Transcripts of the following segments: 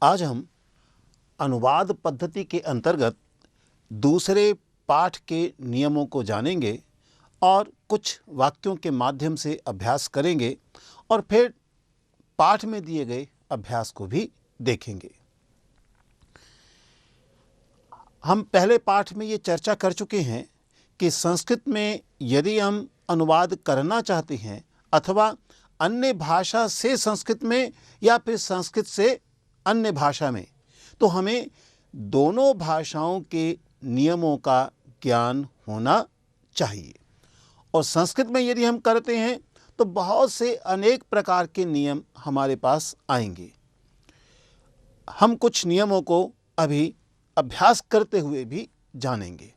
आज हम अनुवाद पद्धति के अंतर्गत दूसरे पाठ के नियमों को जानेंगे और कुछ वाक्यों के माध्यम से अभ्यास करेंगे और फिर पाठ में दिए गए अभ्यास को भी देखेंगे। हम पहले पाठ में ये चर्चा कर चुके हैं कि संस्कृत में यदि हम अनुवाद करना चाहते हैं अथवा अन्य भाषा से संस्कृत में या फिर संस्कृत से अन्य भाषा में, तो हमें दोनों भाषाओं के नियमों का ज्ञान होना चाहिए। और संस्कृत में यदि हम करते हैं तो बहुत से अनेक प्रकार के नियम हमारे पास आएंगे। हम कुछ नियमों को अभी अभ्यास करते हुए भी जानेंगे।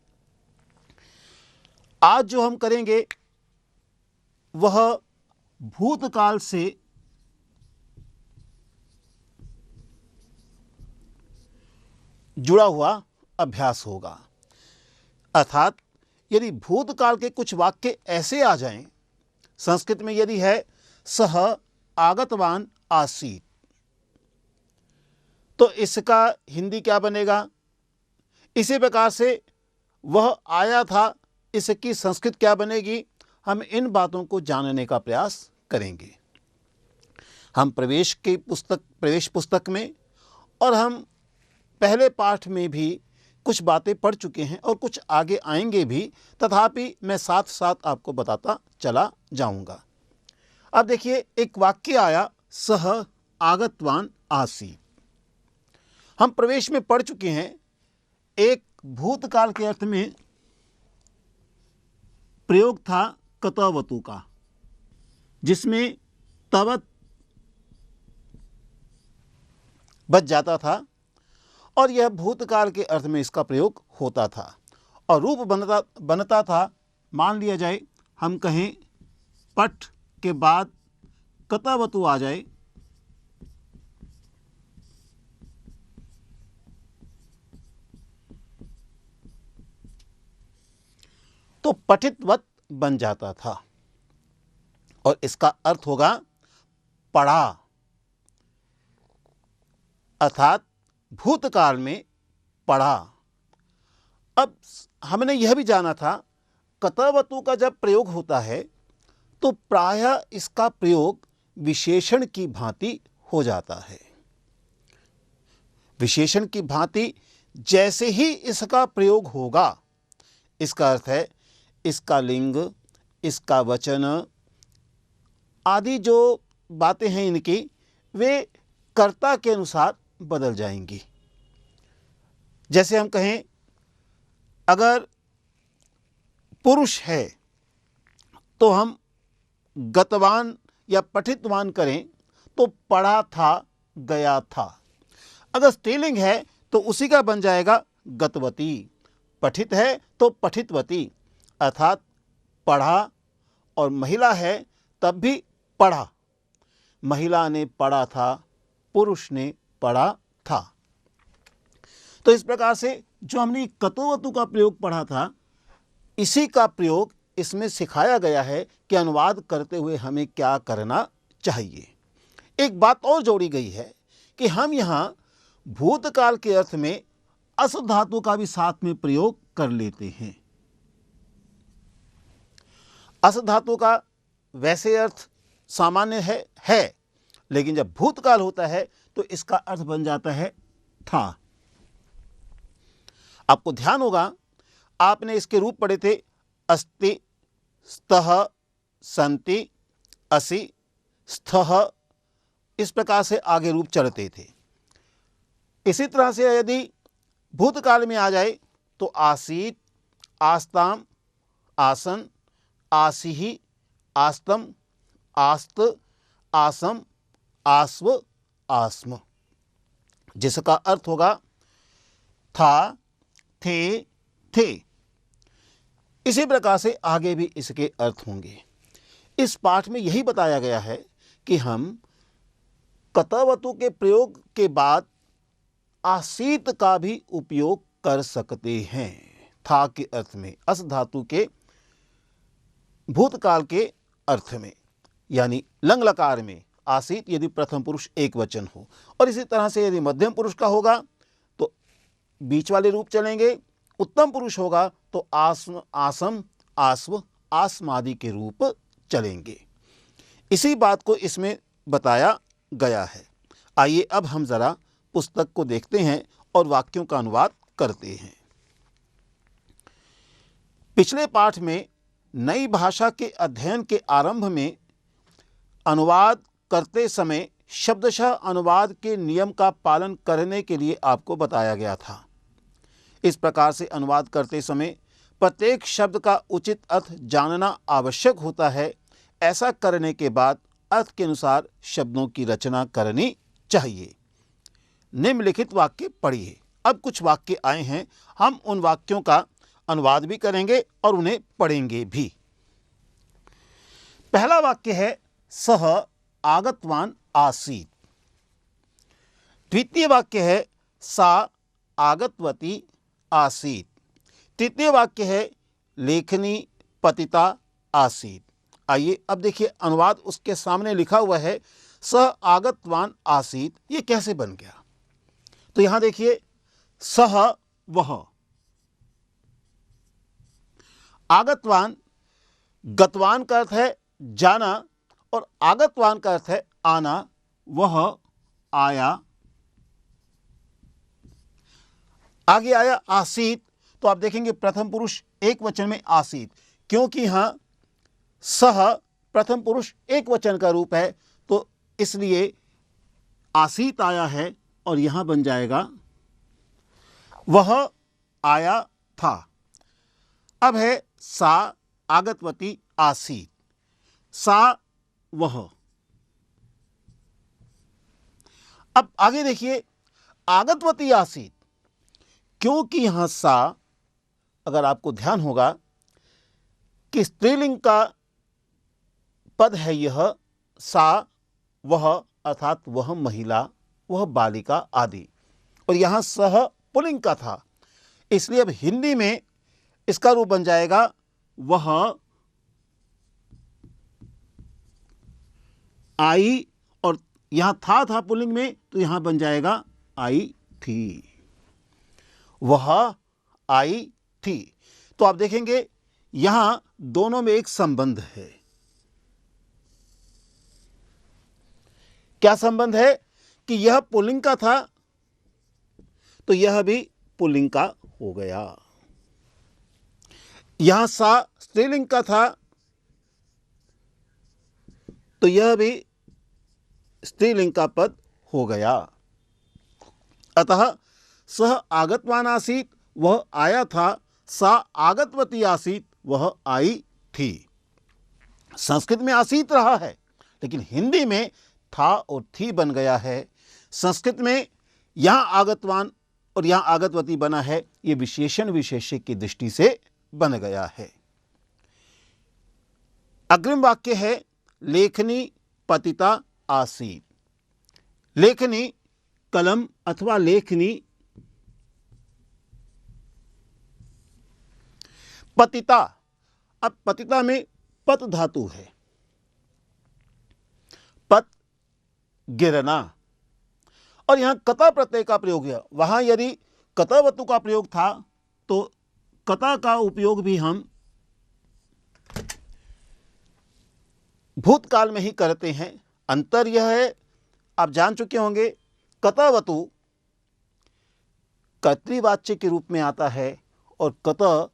आज जो हम करेंगे वह भूतकाल से जुड़ा हुआ अभ्यास होगा। अर्थात यदि भूतकाल के कुछ वाक्य ऐसे आ जाएं, संस्कृत में यदि है सह आगतवान आसीत, तो इसका हिंदी क्या बनेगा? इसी प्रकार से वह आया था, इसकी संस्कृत क्या बनेगी? हम इन बातों को जानने का प्रयास करेंगे। हम प्रवेश पुस्तक में और हम पहले पाठ में भी कुछ बातें पढ़ चुके हैं और कुछ आगे आएंगे भी, तथापि मैं साथ साथ आपको बताता चला जाऊंगा। अब देखिए, एक वाक्य आया सह आगतवान आसीत। हम प्रवेश में पढ़ चुके हैं, एक भूतकाल के अर्थ में प्रयोग था कतवतु का, जिसमें तवत बच जाता था और यह भूतकाल के अर्थ में इसका प्रयोग होता था और रूप बनता था। मान लिया जाए हम कहें पठ के बाद कतवतु आ जाए, तो पठितवत बन जाता था और इसका अर्थ होगा पढ़ा। अर्थात भूतकाल में पढ़ा। अब हमने यह भी जाना था कतवतु का जब प्रयोग होता है तो प्रायः इसका प्रयोग विशेषण की भांति हो जाता है। विशेषण की भांति जैसे ही इसका प्रयोग होगा, इसका अर्थ है इसका लिंग, इसका वचन आदि जो बातें हैं इनकी, वे कर्ता के अनुसार बदल जाएंगी। जैसे हम कहें अगर पुरुष है तो हम गतवान या पठितवान करें तो पढ़ा था, गया था। अगर स्त्रीलिंग है तो उसी का बन जाएगा गतवती। पठित है तो पठितवती, अर्थात पढ़ा। और महिला है तब भी पढ़ा। महिला ने पढ़ा था, पुरुष ने पढ़ा था। तो इस प्रकार से जो हमने कतवतु का प्रयोग पढ़ा था, इसी का प्रयोग इसमें सिखाया गया है कि अनुवाद करते हुए हमें क्या करना चाहिए। एक बात और जोड़ी गई है कि हम यहाँ भूतकाल के अर्थ में अस धातु का भी साथ में प्रयोग कर लेते हैं। अस धातु का वैसे अर्थ सामान्य है, लेकिन जब भूतकाल होता है तो इसका अर्थ बन जाता है था। आपको ध्यान होगा, आपने इसके रूप पढ़े थे अस्ति, स्तः, सन्ति, असि, स्थः, इस प्रकार से आगे रूप चलते थे। इसी तरह से यदि भूतकाल में आ जाए तो आसीत, आस्ताम, आसन, आसिहि, आस्तम, आस्त, आसम, आस्व, आस्म, जिसका अर्थ होगा था, थे, थे। इसी प्रकार से आगे भी इसके अर्थ होंगे। इस पाठ में यही बताया गया है कि हम कतवतु के प्रयोग के बाद आसीत का भी उपयोग कर सकते हैं। था के अर्थ में, अस धातु के भूतकाल के अर्थ में, यानी लंग लकार में आसीत यदि प्रथम पुरुष एक वचन हो। और इसी तरह से यदि मध्यम पुरुष का होगा तो बीच वाले रूप चलेंगे, उत्तम पुरुष होगा तो आस्म, आसम, आस्व, आस्मादि के रूप चलेंगे। इसी बात को इसमें बताया गया है। आइए अब हम जरा पुस्तक को देखते हैं और वाक्यों का अनुवाद करते हैं। पिछले पाठ में नई भाषा के अध्ययन के आरंभ में अनुवाद करते समय शब्दशः अनुवाद के नियम का पालन करने के लिए आपको बताया गया था। इस प्रकार से अनुवाद करते समय प्रत्येक शब्द का उचित अर्थ जानना आवश्यक होता है। ऐसा करने के बाद अर्थ के अनुसार शब्दों की रचना करनी चाहिए। निम्नलिखित वाक्य पढ़िए। अब कुछ वाक्य आए हैं, हम उन वाक्यों का अनुवाद भी करेंगे और उन्हें पढ़ेंगे भी। पहला वाक्य है सह आगतवान आसीत। द्वितीय वाक्य है सा आगतवती आसीत। तृतीय वाक्य है लेखनी पतिता आसीत। आइए अब देखिए अनुवाद उसके सामने लिखा हुआ है सह आगतवान आसीत। ये कैसे बन गया? तो यहां देखिए सह वह, आगतवान, गतवान का अर्थ है जाना और आगतवान का अर्थ है आना। वह आया, आगे आया आसीत। तो आप देखेंगे प्रथम पुरुष एक वचन में आसीत, क्योंकि यहां सह प्रथम पुरुष एक वचन का रूप है तो इसलिए आसीत आया है और यहां बन जाएगा वह आया था। अब है सा आगतवती आसीत। सा वह। अब आगे देखिए आगतवती आसीत, क्योंकि यहां सा, अगर आपको ध्यान होगा कि स्त्रीलिंग का पद है यह सा वह, अर्थात वह महिला, वह बालिका आदि, और यहां सह पुल्लिंग का था। इसलिए अब हिंदी में इसका रूप बन जाएगा वह आई, और यहां था पुल्लिंग में तो यहां बन जाएगा आई थी। वह आई थी। तो आप देखेंगे यहां दोनों में एक संबंध है। क्या संबंध है? कि यह पुल्लिंग का था तो यह भी पुल्लिंग का हो गया। यहां सा स्त्रीलिंग का था तो यह भी स्त्रीलिंग का पद हो गया। अतः सह आगतवान आसीत, वह आया था। सा आगतवती आसीत, वह आई थी। संस्कृत में आसीत रहा है, लेकिन हिंदी में था और थी बन गया है। संस्कृत में यहां आगतवान और यहां आगतवती बना है, यह विशेषण विशेष्य की दृष्टि से बन गया है। अग्रिम वाक्य है लेखनी पतिता आसीत। लेखनी कलम अथवा लेखनी, पतिता, अब पतिता में पत धातु है। पत गिरना, और यहां कता प्रत्यय का प्रयोग है। वहां यदि कतवतु का प्रयोग था तो कता का उपयोग भी हम भूतकाल में ही करते हैं। अंतर यह है, आप जान चुके होंगे, कतवतु कर्तृवाच्य के रूप में आता है और कत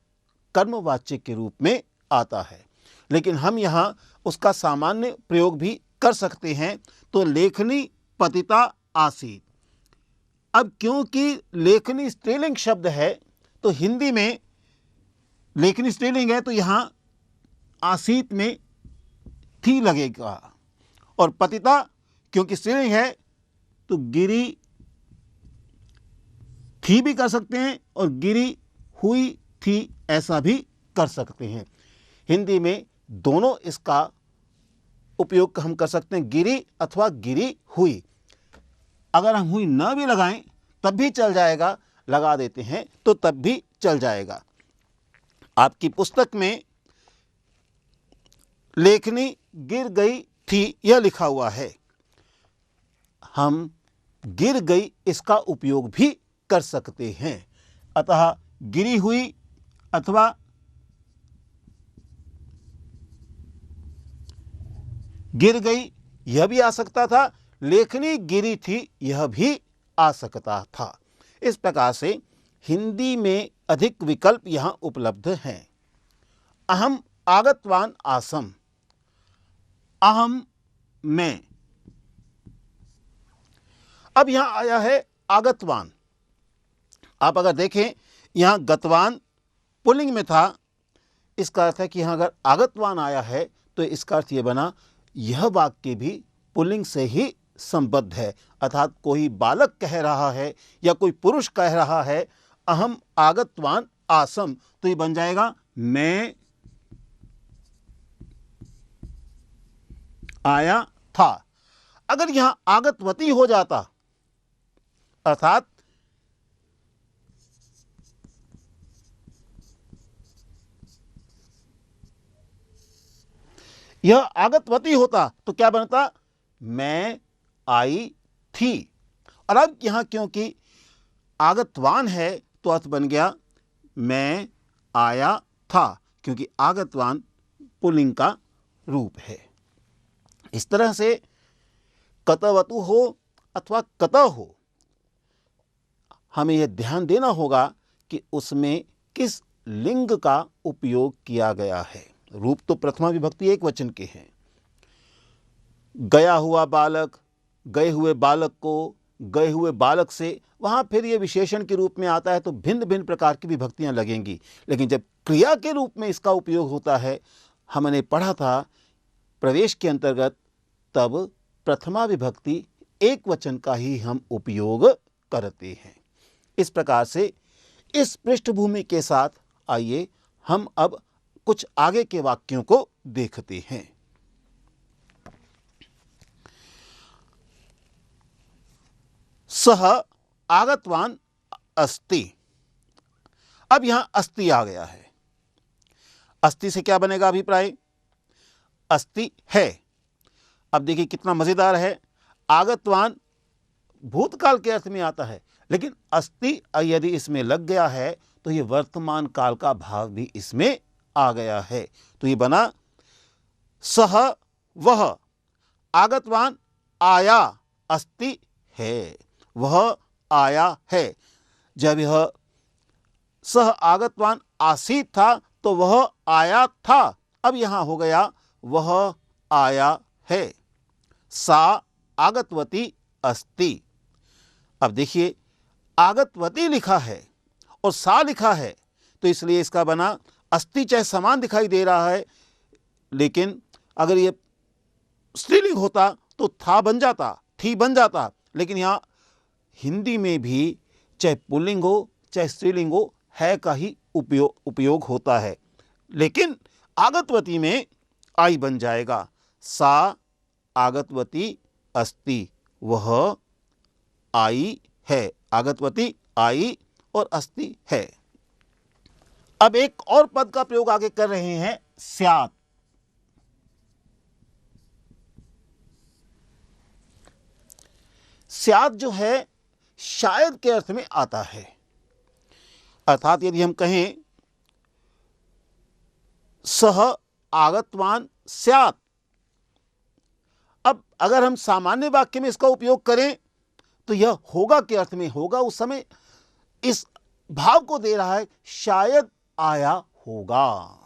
कर्मवाच्य के रूप में आता है, लेकिन हम यहां उसका सामान्य प्रयोग भी कर सकते हैं। तो लेखनी पतिता आसीत। अब क्योंकि लेखनी स्त्रीलिंग शब्द है तो हिंदी में लेखनी स्त्रीलिंग है तो यहां आसीत में थी लगेगा, और पतिता क्योंकि स्त्रीलिंग है तो गिरी थी भी कर सकते हैं और गिरी हुई थी ऐसा भी कर सकते हैं। हिंदी में दोनों इसका उपयोग हम कर सकते हैं, गिरी अथवा गिरी हुई। अगर हम हुई न भी लगाएं तब भी चल जाएगा, लगा देते हैं तो तब भी चल जाएगा। आपकी पुस्तक में लेखनी गिर गई थी यह लिखा हुआ है, हम गिर गई इसका उपयोग भी कर सकते हैं। अतः गिरी हुई अथवा गिर गई यह भी आ सकता था, लेखनी गिरी थी यह भी आ सकता था। इस प्रकार से हिंदी में अधिक विकल्प यहाँ उपलब्ध हैं। अहम आगतवान आसम, अहम मैं। अब यहाँ आया है आगतवान। आप अगर देखें यहाँ गतवान पुल्लिंग में था, इसका अर्थ है कि यहाँ अगर आगतवान आया है तो इसका अर्थ ये बना यह वाक्य भी पुल्लिंग से ही संबद्ध है, अर्थात कोई बालक कह रहा है या कोई पुरुष कह रहा है अहम आगतवान आसम, तो ये बन जाएगा मैं आया था। अगर यहां आगतवती हो जाता, अर्थात यह आगतवती होता तो क्या बनता, मैं आई थी। और अब यहां क्योंकि आगतवान है तो अर्थ बन गया मैं आया था, क्योंकि आगतवान पुल्लिंग का रूप है। इस तरह से कतवतु हो अथवा कत हो, हमें यह ध्यान देना होगा कि उसमें किस लिंग का उपयोग किया गया है। रूप तो प्रथमा विभक्ति एक वचन के हैं। गया हुआ बालक, गए हुए बालक को, गए हुए बालक से, वहाँ फिर ये विशेषण के रूप में आता है तो भिन्न भिन्न प्रकार की विभक्तियाँ लगेंगी। लेकिन जब क्रिया के रूप में इसका उपयोग होता है, हमने पढ़ा था प्रवेश के अंतर्गत, तब प्रथमा विभक्ति एक वचन का ही हम उपयोग करते हैं। इस प्रकार से इस पृष्ठभूमि के साथ आइए हम अब कुछ आगे के वाक्यों को देखते हैं। सह आगतवान अस्ति। अब यहां अस्ति आ गया है। अस्ति से क्या बनेगा अभिप्राय, अस्ति है। अब देखिए कितना मजेदार है, आगतवान भूतकाल के अर्थ में आता है, लेकिन अस्ति यदि इसमें लग गया है तो ये वर्तमान काल का भाव भी इसमें आ गया है। तो ये बना सह वह आगतवान आया अस्ति है, वह आया है। जब यह सह आगतवान आसीत था तो वह आया था, अब यहां हो गया वह आया है। सा आगतवती अस्ति। अब देखिए आगतवती लिखा है और सा लिखा है, तो इसलिए इसका बना अस्ति चाहे समान दिखाई दे रहा है, लेकिन अगर ये स्त्रीलिंग होता तो था बन जाता, थी बन जाता। लेकिन यहाँ हिंदी में भी चाहे पुल्लिंग हो चाहे स्त्रीलिंग हो, है का ही उपयोग होता है, लेकिन आगतवती में आई बन जाएगा। सा आगतवती अस्ति, वह आई है। आगतवती आई और अस्ति है। अब एक और पद का प्रयोग आगे कर रहे हैं, स्यात्। स्यात् जो है शायद के अर्थ में आता है, अर्थात यदि हम कहें सह आगतवान स्यात्, अब अगर हम सामान्य वाक्य में इसका उपयोग करें तो यह होगा के अर्थ में होगा। उस समय इस भाव को दे रहा है शायद आया होगा,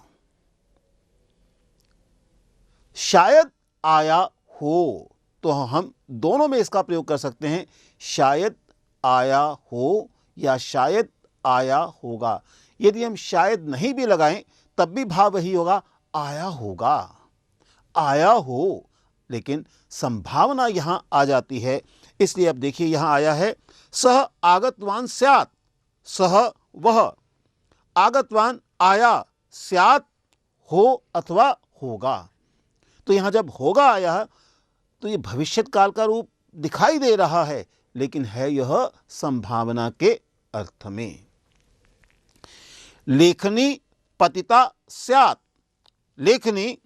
शायद आया हो, तो हम दोनों में इसका प्रयोग कर सकते हैं, शायद आया हो या शायद आया होगा। यदि हम शायद नहीं भी लगाएं तब भी भाव वही होगा, आया होगा, आया हो, लेकिन संभावना यहां आ जाती है। इसलिए अब देखिए यहां आया है सह आगतवान स्यात्, सह वह आगतवान आया, स्यात् हो अथवा होगा। तो यहां जब होगा आया तो ये भविष्यत काल का रूप दिखाई दे रहा है, लेकिन है यह संभावना के अर्थ में। लेखनी पतिता स्यात्, लेखनी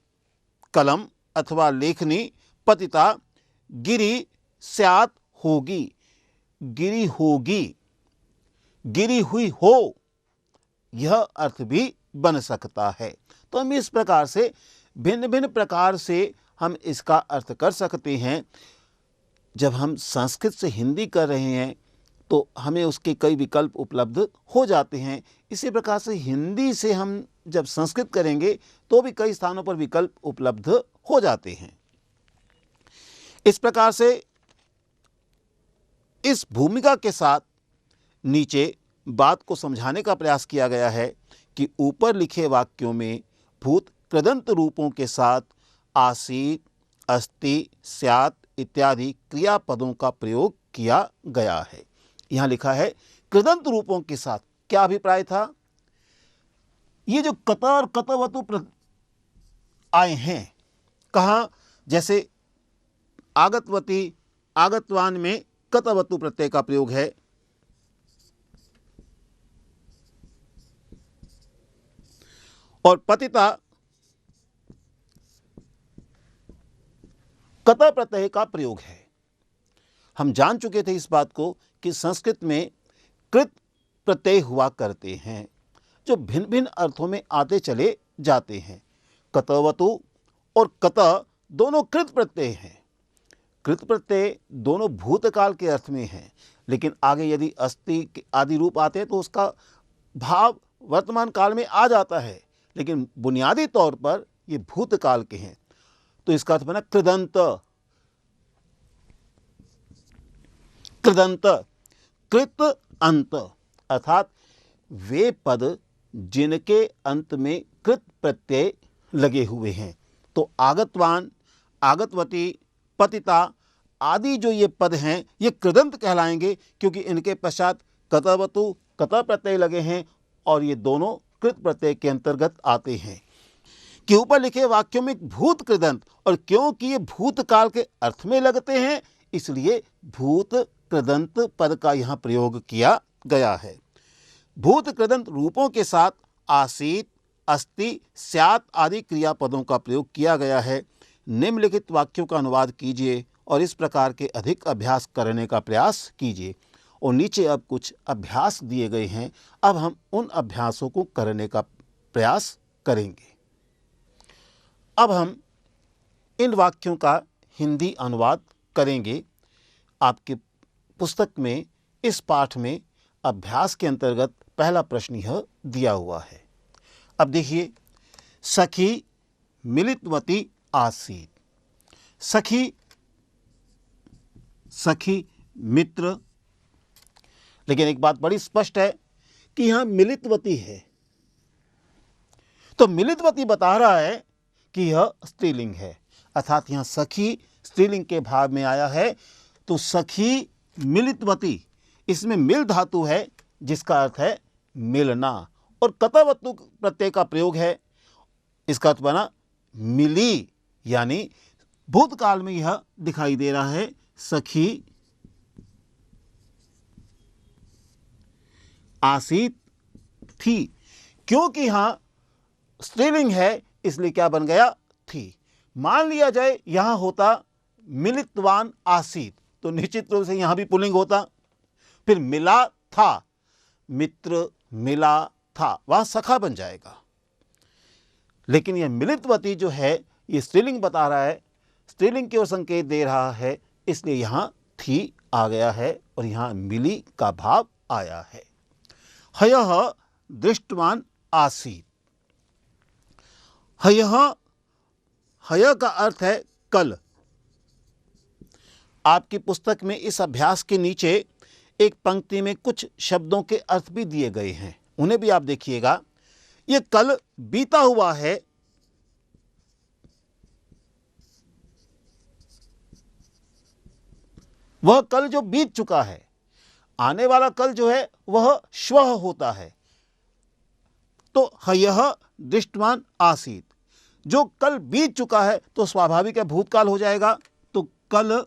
कलम अथवा लेखनी पतिता गिरी स्यात् होगी, गिरी होगी, गिरी हुई हो, यह अर्थ भी बन सकता है। तो हम इस प्रकार से भिन्न भिन्न प्रकार से हम इसका अर्थ कर सकते हैं। जब हम संस्कृत से हिंदी कर रहे हैं तो हमें उसके कई विकल्प उपलब्ध हो जाते हैं। इसी प्रकार से हिंदी से हम जब संस्कृत करेंगे तो भी कई स्थानों पर विकल्प उपलब्ध हो जाते हैं। इस प्रकार से इस भूमिका के साथ नीचे बात को समझाने का प्रयास किया गया है कि ऊपर लिखे वाक्यों में भूत कृदंत रूपों के साथ आसीत, अस्ति, स्यात् इत्यादि क्रियापदों का प्रयोग किया गया है। यहाँ लिखा है कृदंत रूपों के साथ। क्या अभिप्राय था? ये जो कत और कतवतु आए हैं, कहाँ? जैसे आगतवती, आगतवान में कतवतु प्रत्यय का प्रयोग है। और पतिता कत प्रत्यय का प्रयोग है। हम जान चुके थे इस बात को कि संस्कृत में कृत प्रत्यय हुआ करते हैं जो भिन्न भिन्न अर्थों में आते चले जाते हैं। कतवतु और कत दोनों कृत प्रत्यय हैं। कृत प्रत्यय दोनों भूतकाल के अर्थ में हैं, लेकिन आगे यदि अस्ति आदि रूप आते हैं तो उसका भाव वर्तमान काल में आ जाता है, लेकिन बुनियादी तौर पर ये भूतकाल के हैं। तो इसका अर्थ बना कृदंत। कृदंत, कृत अंत, अर्थात वे पद जिनके अंत में कृत प्रत्यय लगे हुए हैं। तो आगतवान, आगतवती, पतिता आदि जो ये पद हैं ये कृदंत कहलाएंगे, क्योंकि इनके पश्चात कतवतु, कत प्रत्यय लगे हैं और ये दोनों कृत प्रत्यय के अंतर्गत आते हैं। कि ऊपर लिखे वाक्यों में भूत कृदंत, और क्योंकि ये भूतकाल के अर्थ में लगते हैं इसलिए भूत कृदंत पद का यहाँ प्रयोग किया गया है। भूत कृदंत रूपों के साथ आसीत, अस्ति, स्यात् आदि क्रियापदों का प्रयोग किया गया है। निम्नलिखित वाक्यों का अनुवाद कीजिए और इस प्रकार के अधिक अभ्यास करने का प्रयास कीजिए। और नीचे अब कुछ अभ्यास दिए गए हैं, अब हम उन अभ्यासों को करने का प्रयास करेंगे। अब हम इन वाक्यों का हिंदी अनुवाद करेंगे। आपके पुस्तक में इस पाठ में अभ्यास के अंतर्गत पहला प्रश्न यह दिया हुआ है। अब देखिए, सखी मिलितवती आसीत। सखी, सखी मित्र, लेकिन एक बात बड़ी स्पष्ट है कि यहां मिलितवती है। तो मिलितवती बता रहा है कि यह स्त्रीलिंग है, अर्थात यहां सखी स्त्रीलिंग के भाव में आया है। तो सखी मिलितवती, इसमें मिल धातु है जिसका अर्थ है मिलना, और कतवतु प्रत्यय का प्रयोग है, इसका अर्थ बना मिली, यानी भूतकाल में यह दिखाई दे रहा है सखी आसीत थी। क्योंकि यहां स्त्रीलिंग है इसलिए क्या बन गया? थी। मान लिया जाए यहां होता मिलितवान आसीत तो निश्चित रूप से यहां भी पुल्लिंग होता। फिर मिला था, मित्र मिला था, वह सखा बन जाएगा। लेकिन यह मिलितवती जो है ये स्त्रीलिंग बता रहा है, स्त्रीलिंग की ओर संकेत दे रहा है, इसलिए यहां थी आ गया है और यहां मिली का भाव आया है। हयः दृष्टवान आसीत। हयः, हय का अर्थ है कल। आपकी पुस्तक में इस अभ्यास के नीचे एक पंक्ति में कुछ शब्दों के अर्थ भी दिए गए हैं, उन्हें भी आप देखिएगा। ये कल बीता हुआ है, वह कल जो बीत चुका है। आने वाला कल जो है वह श्वः होता है। तो हयः दृष्टवान आसीत, जो कल बीत चुका है तो स्वाभाविक है भूतकाल हो जाएगा। तो कल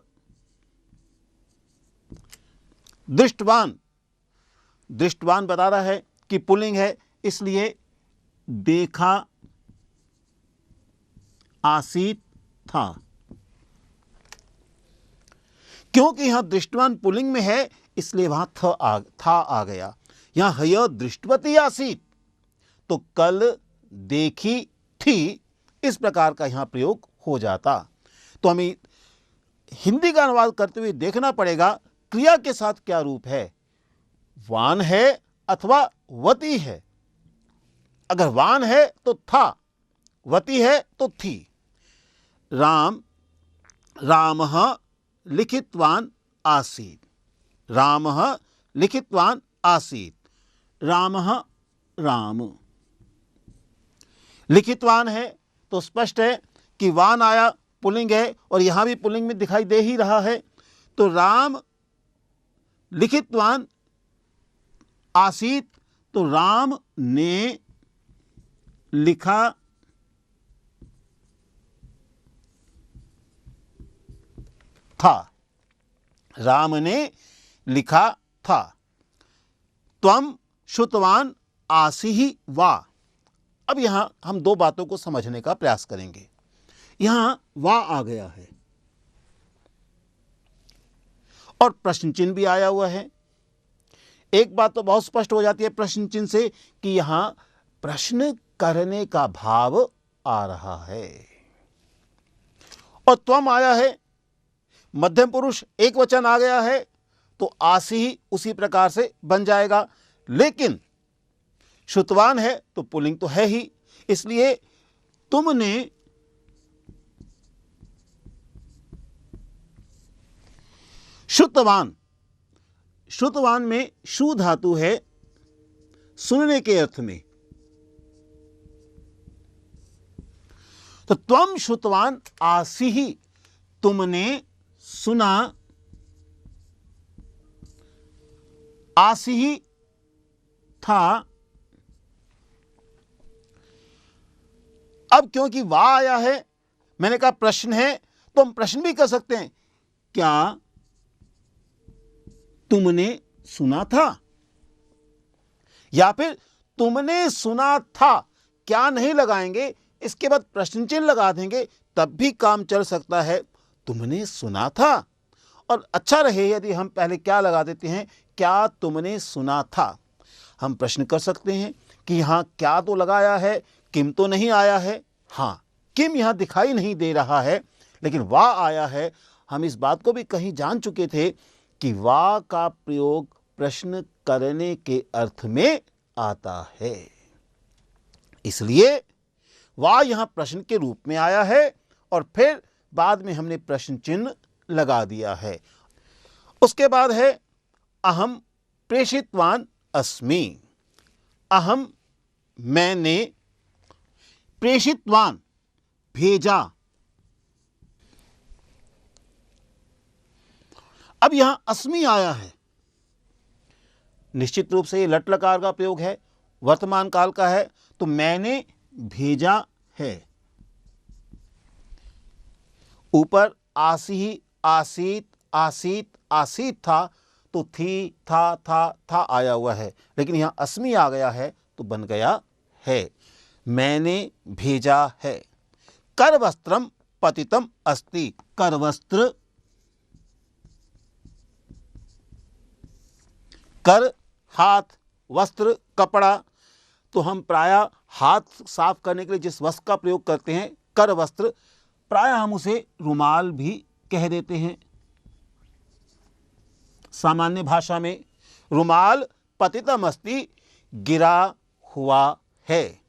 दृष्टवान, दृष्टवान बता रहा है कि पुल्लिंग है, इसलिए देखा आसीत था। क्योंकि यहां दृष्टवान पुल्लिंग में है इसलिए वहां था आ गया। यहां हय दृष्टवती आसीत तो कल देखी थी, इस प्रकार का यहां प्रयोग हो जाता। तो हमें हिंदी का अनुवाद करते हुए देखना पड़ेगा क्रिया के साथ क्या रूप है, वान है अथवा वती है। अगर वान है तो था, वती है तो थी। रामः लिखितवान आसीत्, रामः लिखितवान आसीत्, रामः राम। लिखितवान है तो स्पष्ट है कि वान आया, पुल्लिंग है और यहां भी पुल्लिंग में दिखाई दे ही रहा है। तो राम लिखितवान आसीत तो राम ने लिखा था, राम ने लिखा था। त्वम श्रुतवान आसीहि वा। अब यहां हम दो बातों को समझने का प्रयास करेंगे। यहां वा आ गया है और प्रश्न चिन्ह भी आया हुआ है। एक बात तो बहुत स्पष्ट हो जाती है प्रश्न चिन्ह से कि यहां प्रश्न करने का भाव आ रहा है। और त्वम आया है, मध्यम पुरुष एक वचन आ गया है तो आसी ही उसी प्रकार से बन जाएगा। लेकिन श्रुतवान है तो पुल्लिंग तो है ही, इसलिए तुमने श्रुतवान, श्रुतवान में शु धातु है सुनने के अर्थ में। तो त्वम श्रुतवान आसी ही, तुमने सुना, आसी ही था। अब क्योंकि वा आया है, मैंने कहा प्रश्न है तो हम प्रश्न भी कर सकते हैं, क्या तुमने सुना था, या फिर तुमने सुना था। क्या नहीं लगाएंगे, इसके बाद प्रश्न चिन्ह लगा देंगे तब भी काम चल सकता है। तुमने सुना था, और अच्छा रहे यदि हम पहले क्या लगा देते हैं, क्या तुमने सुना था। हम प्रश्न कर सकते हैं कि यहां क्या तो लगाया है, किम तो नहीं आया है। हां, किम यहां दिखाई नहीं दे रहा है, लेकिन वाह आया है। हम इस बात को भी कहीं जान चुके थे कि वाह का प्रयोग प्रश्न करने के अर्थ में आता है, इसलिए वाह यहां प्रश्न के रूप में आया है और फिर बाद में हमने प्रश्न चिन्ह लगा दिया है। उसके बाद है अहम प्रेषितवान अस्मि। अहम मैंने, प्रेषितवान भेजा। अब यहां अस्मि आया है, निश्चित रूप से ये लट लकार का प्रयोग है, वर्तमान काल का है, तो मैंने भेजा है। ऊपर आसी ही, आसीत, आसीत, आसीत था तो थी, था आया हुआ है, लेकिन यहां अस्मि आ गया है तो बन गया है, मैंने भेजा है। करवस्त्रम पतितम अस्ति। करवस्त्र, कर हाथ, वस्त्र कपड़ा, तो हम प्रायः हाथ साफ करने के लिए जिस वस्त्र का प्रयोग करते हैं कर वस्त्र, प्रायः हम उसे रुमाल भी कह देते हैं। सामान्य भाषा में रुमाल पतितम अस्ति, गिरा हुआ है।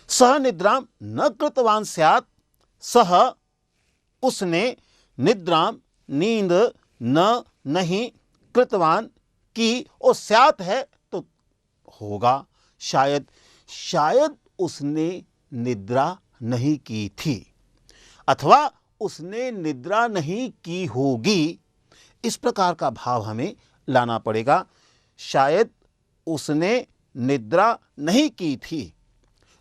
सह निद्राम न कृतवान स्यात्। सह उसने, निद्राम नींद, न नहीं, कृतवान की, और स्यात् है तो होगा, शायद, शायद उसने निद्रा नहीं की थी अथवा उसने निद्रा नहीं की होगी, इस प्रकार का भाव हमें लाना पड़ेगा। शायद उसने निद्रा नहीं की थी,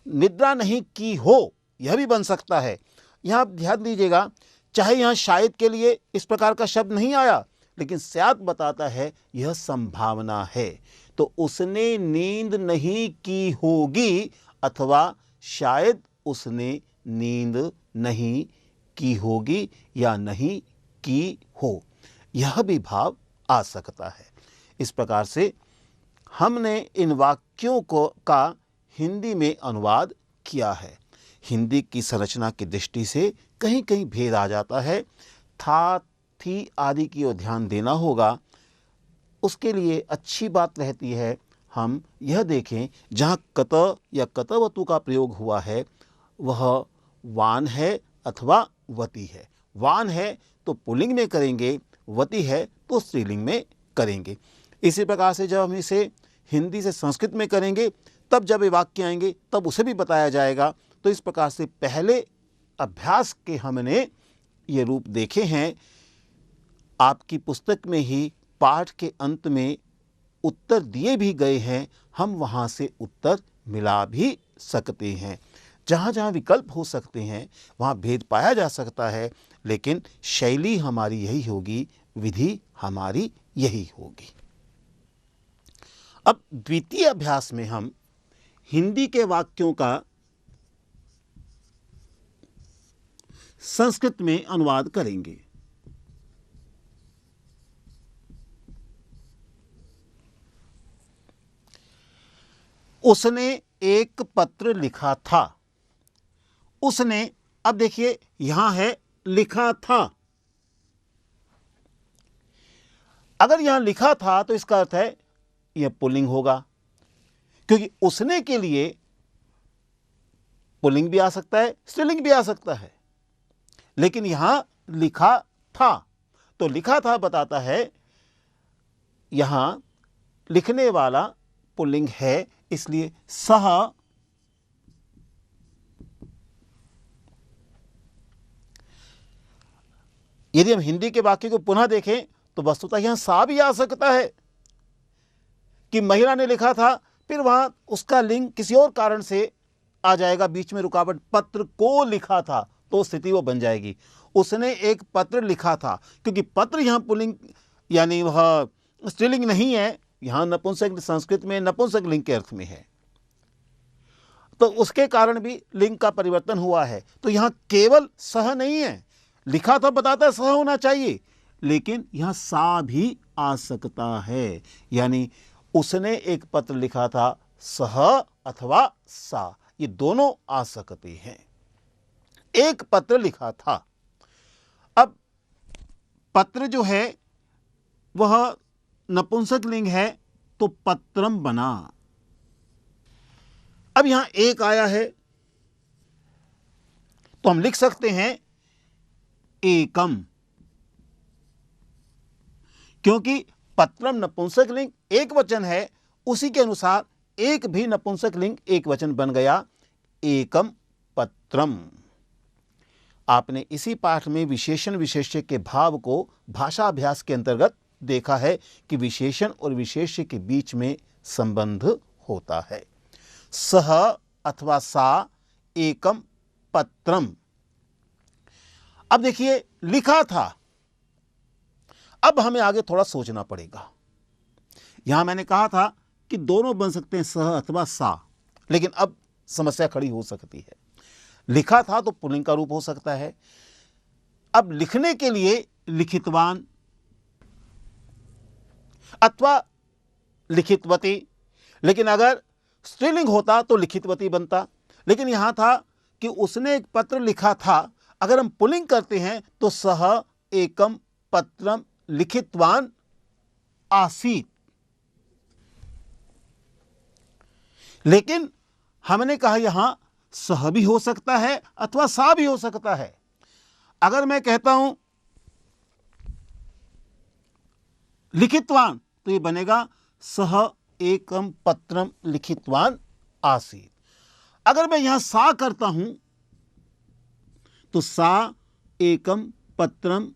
निद्रा नहीं की हो, यह भी बन सकता है। यहां ध्यान दीजिएगा, चाहे यहां शायद के लिए इस प्रकार का शब्द नहीं आया, लेकिन स्यात् बताता है यह संभावना है। तो उसने नींद नहीं की होगी अथवा शायद उसने नींद नहीं की होगी या नहीं की हो, यह भी भाव आ सकता है। इस प्रकार से हमने इन वाक्यों का हिंदी में अनुवाद किया है। हिंदी की संरचना की दृष्टि से कहीं कहीं भेद आ जाता है। था, थी आदि की ओर ध्यान देना होगा। उसके लिए अच्छी बात रहती है हम यह देखें जहाँ कत या कतवतु का प्रयोग हुआ है वह वान है अथवा वती है। वान है तो पुल्लिंग में करेंगे, वती है तो स्त्रीलिंग में करेंगे। इसी प्रकार से जब हम इसे हिंदी से संस्कृत में करेंगे तब जब ये वाक्य आएंगे तब उसे भी बताया जाएगा। तो इस प्रकार से पहले अभ्यास के हमने ये रूप देखे हैं। आपकी पुस्तक में ही पाठ के अंत में उत्तर दिए भी गए हैं, हम वहाँ से उत्तर मिला भी सकते हैं। जहाँ जहाँ विकल्प हो सकते हैं वहाँ भेद पाया जा सकता है, लेकिन शैली हमारी यही होगी, विधि हमारी यही होगी। अब द्वितीय अभ्यास में हम हिंदी के वाक्यों का संस्कृत में अनुवाद करेंगे। उसने एक पत्र लिखा था। उसने, अब देखिए यहां है लिखा था। अगर यहां लिखा था तो इसका अर्थ है यह पुल्लिंग होगा, क्योंकि उसने के लिए पुल्लिंग भी आ सकता है, स्त्रीलिंग भी आ सकता है। लेकिन यहां लिखा था, तो लिखा था बताता है यहां लिखने वाला पुल्लिंग है, इसलिए सह यदि हम हिंदी के वाक्य को पुनः देखें तो वस्तुतः यहां सा भी आ सकता है कि महिला ने लिखा था, फिर वहां उसका लिंग किसी और कारण से आ जाएगा, बीच में रुकावट, पत्र को लिखा था, तो स्थिति वो बन जाएगी। उसने एक पत्र लिखा था, क्योंकि पत्र यहां पुल्लिंग यानी वह स्त्रीलिंग नहीं है, यहां नपुंसक संस्कृत में नपुंसक लिंग के अर्थ में है, तो उसके कारण भी लिंग का परिवर्तन हुआ है। तो यहां केवल सह नहीं है, लिखा था बताता है सह होना चाहिए, लेकिन यहां सा भी आ सकता है। यानी उसने एक पत्र लिखा था, सह अथवा सा, ये दोनों आ सकते हैं। एक पत्र लिखा था। अब पत्र जो है वह नपुंसक लिंग है, तो पत्रम बना। अब यहां एक आया है तो हम लिख सकते हैं एकम, क्योंकि पत्रम नपुंसक लिंग एक वचन है, उसी के अनुसार एक भी नपुंसक लिंग एक वचन बन गया, एकम पत्रम। आपने इसी पाठ में विशेषण विशेष्य के भाव को भाषा अभ्यास के अंतर्गत देखा है कि विशेषण और विशेष्य के बीच में संबंध होता है। सह अथवा सा एकम पत्रम। अब देखिए लिखा था, अब हमें आगे थोड़ा सोचना पड़ेगा। यहां मैंने कहा था कि दोनों बन सकते हैं, सह अथवा सा, लेकिन अब समस्या खड़ी हो सकती है। लिखा था तो पुल्लिंग का रूप हो सकता है। अब लिखने के लिए लिखितवान अथवा लिखितवती, लेकिन अगर स्त्रीलिंग होता तो लिखितवती बनता। लेकिन यहां था कि उसने एक पत्र लिखा था, अगर हम पुल्लिंग करते हैं तो सह एकम पत्रम लिखितवान आसीत। लेकिन हमने कहा यहां सह भी हो सकता है अथवा सा भी हो सकता है। अगर मैं कहता हूं लिखितवान तो ये बनेगा सह एकम पत्रम लिखितवान आसीत। अगर मैं यहां सा करता हूं तो सा एकम पत्रम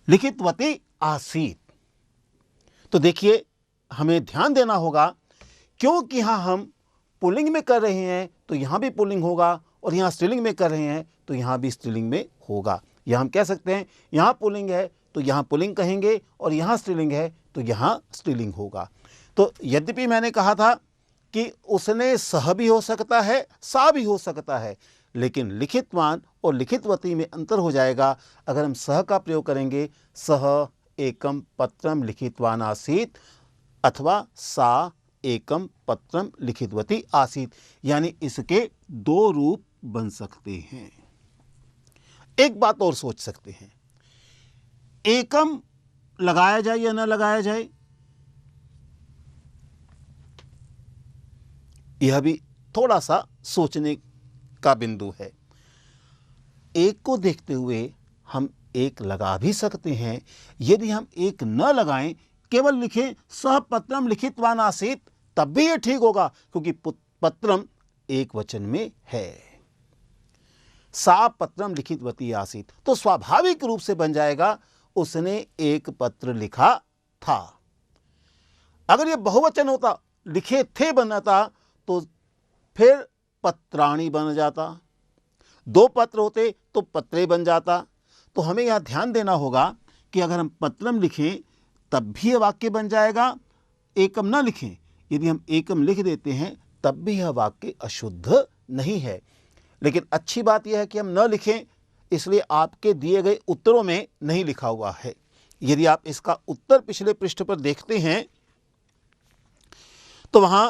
लिखितवती आसीत। तो देखिए हमें ध्यान देना होगा क्योंकि यहाँ हम पुल्लिंग में कर रहे हैं तो यहाँ भी पुल्लिंग होगा, और यहाँ स्त्रीलिंग में कर रहे हैं तो यहाँ भी स्त्रीलिंग में होगा। या हम कह सकते हैं यहाँ पुल्लिंग है तो यहाँ पुल्लिंग कहेंगे, और यहाँ स्त्रीलिंग है तो यहाँ स्त्रीलिंग होगा। तो यद्यपि मैंने कहा था कि उसने सह भी हो सकता है, सा भी हो सकता है, लेकिन लिखितवान और लिखितवती में अंतर हो जाएगा। अगर हम सह का प्रयोग करेंगे, सह एकम पत्रम लिखितवान आसीत, अथवा सा एकम पत्रम लिखितवती आसीत, यानी इसके दो रूप बन सकते हैं। एक बात और सोच सकते हैं, एकम लगाया जाए या न लगाया जाए, यह भी थोड़ा सा सोचने का बिंदु है। एक को देखते हुए हम एक लगा भी सकते हैं। यदि हम एक न लगाएं, केवल लिखें सह पत्रम लिखितवान आसीत, तब भी यह ठीक होगा, क्योंकि पत्रम एक वचन में है। सा पत्रम लिखितवती आसीत, तो स्वाभाविक रूप से बन जाएगा उसने एक पत्र लिखा था। अगर यह बहुवचन होता, लिखे थे बनता, तो फिर पत्राणी बन जाता। दो पत्र होते तो पत्रे बन जाता। तो हमें यह ध्यान देना होगा कि अगर हम पत्रम लिखें तब भी यह वाक्य बन जाएगा, एकम न लिखें, यदि हम एकम लिख देते हैं तब भी यह वाक्य अशुद्ध नहीं है। लेकिन अच्छी बात यह है कि हम न लिखें, इसलिए आपके दिए गए उत्तरों में नहीं लिखा हुआ है। यदि आप इसका उत्तर पिछले पृष्ठ पर देखते हैं तो वहां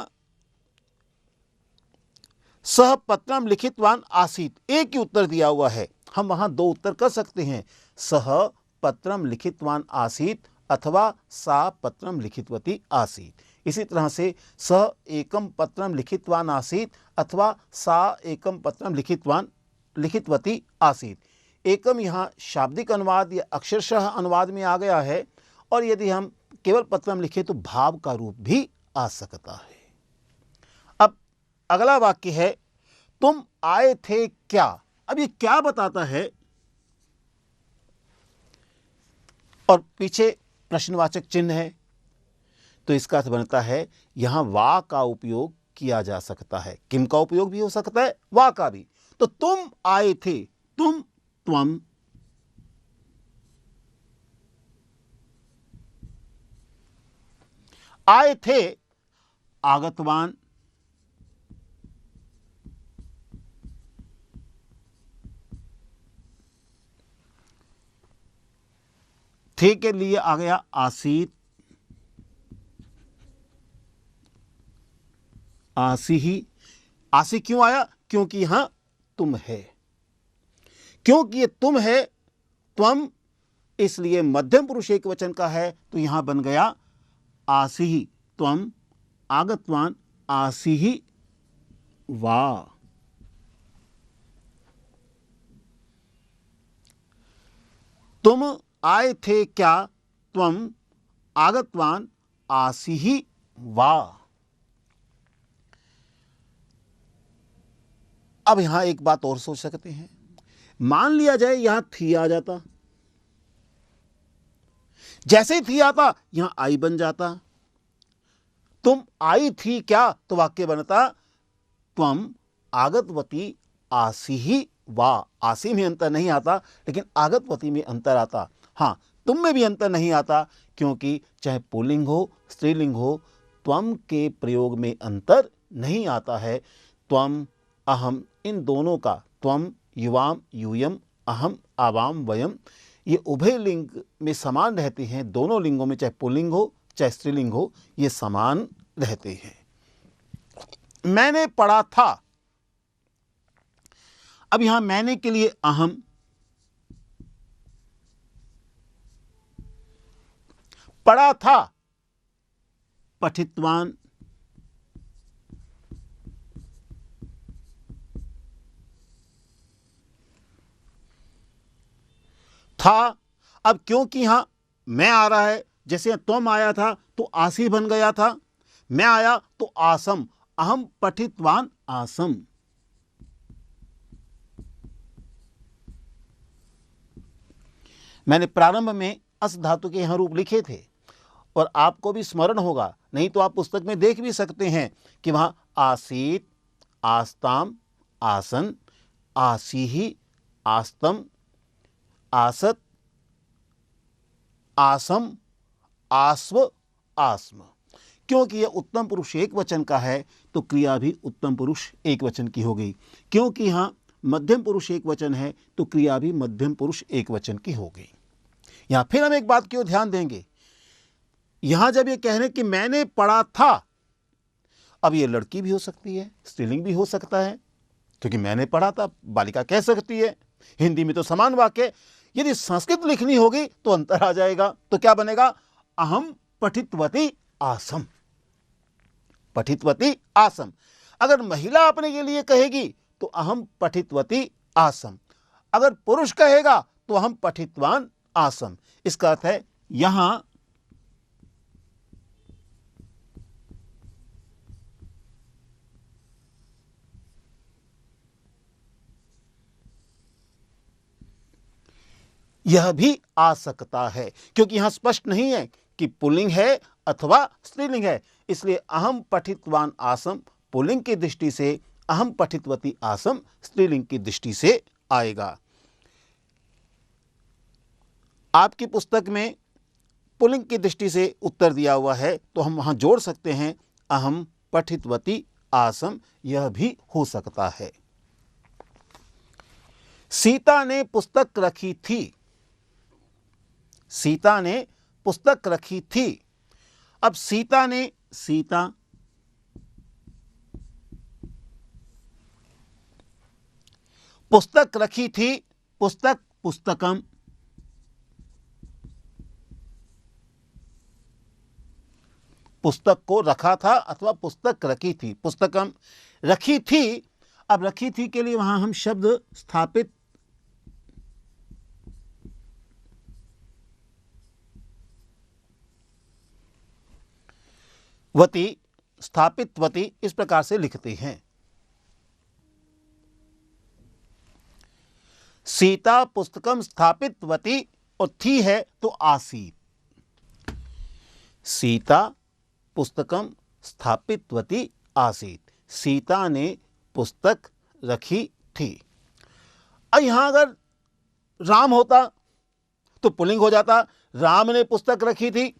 सह पत्रम लिखितवान आसीत एक ही उत्तर दिया हुआ है। हम वहां दो उत्तर कर सकते हैं, सह पत्रम लिखितवान आसीत अथवा सा पत्रम लिखितवती आसीत। इसी तरह से सह एकम पत्रम लिखितवान आसीत अथवा सा एकम पत्रम लिखितवती आसीत। एकम यहाँ शाब्दिक अनुवाद या अक्षरशः अनुवाद में आ गया है, और यदि हम केवल पत्रम लिखें तो भाव का रूप भी आ सकता है। अब अगला वाक्य है, तुम आए थे क्या। अब ये क्या बताता है, और पीछे प्रश्नवाचक चिन्ह है, तो इसका अर्थ बनता है यहां वा का उपयोग किया जा सकता है। किम का उपयोग भी हो सकता है, वा का भी। तो तुम आए थे, तुम, त्वम, आए थे आगतवान, थे के लिए आ गया आसीत, आसी ही। आसी क्यों आया, क्योंकि यहां तुम है। क्योंकि ये तुम है, त्वम, इसलिए मध्यम पुरुष एक वचन का है, तो यहां बन गया आसी ही त्वम आगतवान आसी ही वा। तुम आए थे क्या, त्वम आगतवान आसी ही वा। अब यहां एक बात और सोच सकते हैं, मान लिया जाए यहां थी आ जाता, जैसे ही थी आता यहां आई बन जाता। तुम आई थी क्या, तो वाक्य बनता त्वम आगतवती आसी ही वा। आसी में अंतर नहीं आता, लेकिन आगतवती में अंतर आता। हाँ, तुम में भी अंतर नहीं आता, क्योंकि चाहे पुल्लिंग हो स्त्रीलिंग हो, त्वम के प्रयोग में अंतर नहीं आता है। त्वम, अहम, इन दोनों का, त्वम, युवाम, यूयम, अहम, आवाम, वयम, ये उभय लिंग में समान रहते हैं। दोनों लिंगों में, चाहे पुल्लिंग हो चाहे स्त्रीलिंग हो, ये समान रहते हैं। मैंने पढ़ा था, अब यहां मैंने के लिए अहम, पढ़ा था पठितवान, था। अब क्योंकि यहां मैं आ रहा है, जैसे तुम आया था तो आसी बन गया था, मैं आया तो आसम, अहम पठितवान आसम। मैंने प्रारंभ में अस धातु के यहां रूप लिखे थे, और आपको भी स्मरण होगा, नहीं तो आप पुस्तक में देख भी सकते हैं कि वहाँ आसीत, आस्ताम, आसन, आसीहि, आस्तम, आसत, आसम, आस्व, आस्म। क्योंकि यह उत्तम पुरुष एक वचन का है तो क्रिया भी उत्तम पुरुष एक वचन की हो गई। क्योंकि यहाँ मध्यम पुरुष एक वचन है तो क्रिया भी मध्यम पुरुष एक वचन की हो गई। यहाँ फिर हम एक बात की ओर ध्यान देंगे। यहाँ जब ये कह रहे कि मैंने पढ़ा था, अब ये लड़की भी हो सकती है, स्त्रीलिंग भी हो सकता है, क्योंकि मैंने पढ़ा था बालिका कह सकती है। हिंदी में तो समान वाक्य, यदि संस्कृत लिखनी होगी तो अंतर आ जाएगा। तो क्या बनेगा? अहम पठितवती आसम। पठितवती आसम। अगर महिला अपने के लिए कहेगी तो अहम पठितवती आसम। अगर पुरुष कहेगा तो अहम पठितवान आसम। इसका अर्थ है यहां यह भी आ सकता है, क्योंकि यहां स्पष्ट नहीं है कि पुल्लिंग है अथवा स्त्रीलिंग है। इसलिए अहम पठितवान आसम पुल्लिंग की दृष्टि से, अहम पठितवती आसम स्त्रीलिंग की दृष्टि से आएगा। आपकी पुस्तक में पुल्लिंग की दृष्टि से उत्तर दिया हुआ है तो हम वहां जोड़ सकते हैं अहम पठितवती आसम। यह भी हो सकता है। सीता ने पुस्तक रखी थी। सीता ने पुस्तक रखी थी। अब सीता ने, सीता पुस्तक रखी थी। पुस्तक, पुस्तकम। पुस्तक को रखा था अथवा पुस्तक रखी थी। पुस्तकम रखी थी। अब रखी थी के लिए वहां हम शब्द स्थापित वती, स्थापित वती इस प्रकार से लिखते हैं। सीता पुस्तकम स्थापित वती, और थी है तो आसीत। सीता पुस्तकम स्थापित वती आसीत। सीता ने पुस्तक रखी थी। अब यहां अगर राम होता तो पुल्लिंग हो जाता, राम ने पुस्तक रखी थी।